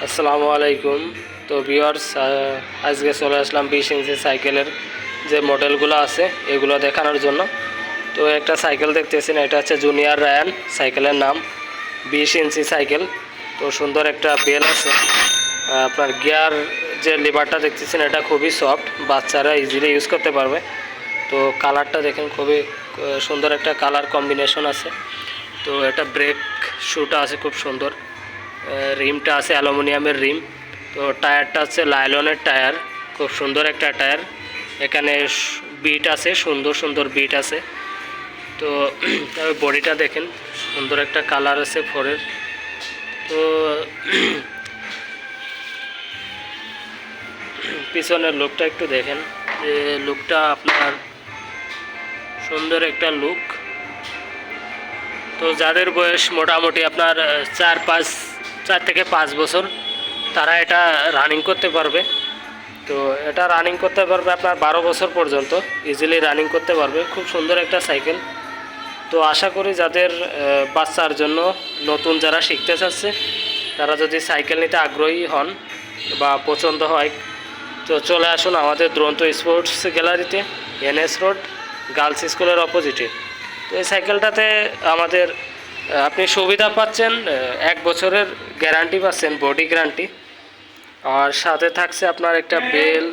আসসালামু আলাইকুম। তো ভিউয়ার্স, আজকে চলে আসলাম 20 ইঞ্চি সাইকেলের যে মডেলগুলো আছে এগুলো দেখানোর জন্য। তো একটা সাইকেল দেখতেছেন, এটা হচ্ছে জুনিয়র রায়ান সাইকেলের নাম। 20 ইঞ্চি সাইকেল। তো সুন্দর একটা বেল আছে। আপনার গিয়ার যে লিভারটা দেখতেছেন এটা খুবই সফট, বাচ্চারা ইজিলি ইউজ করতে পারবে। তো কালারটা দেখেন, খুবই সুন্দর একটা কালার কম্বিনেশন আছে। তো এটা ব্রেক শুটা আছে খুব সুন্দর। রিমটা আছে অ্যালুমিনিয়ামের রিম। তো টায়ারটা হচ্ছে লাইলনের টায়ার, খুব সুন্দর একটা টায়ার। এখানে বিট আছে, সুন্দর সুন্দর বিট আছে। তো বডিটা দেখেন, সুন্দর একটা কালার আছে ফোরের। তো পিছনের লুকটা একটু দেখেন, যে লুকটা আপনার সুন্দর একটা লুক। তো যাদের বয়স মোটামুটি আপনার 4 থেকে 5 বছর, তারা এটা রানিং করতে পারবে। তো এটা রানিং করতে পারবে আপনার 12 বছর পর্যন্ত, ইজিলি রানিং করতে পারবে। খুব সুন্দর একটা সাইকেল। তো আশা করি যাদের বাচ্চার জন্য নতুন যারা শিখতে চাচ্ছে, তারা যদি সাইকেল নিতে আগ্রহী হন বা পছন্দ হয়, তো চলে আসুন আমাদের দুরন্ত স্পোর্টস গ্যালারিতে, NS রোড, গার্লস স্কুলের অপোজিটে। তো এই সাইকেলটাতে আমাদের আপনি সুবিধা পাচ্ছেন, 1 বছরের গ্যারান্টি পাচ্ছেন, বডি গ্যারান্টি। আর সাথে থাকছে আপনার একটা বেল,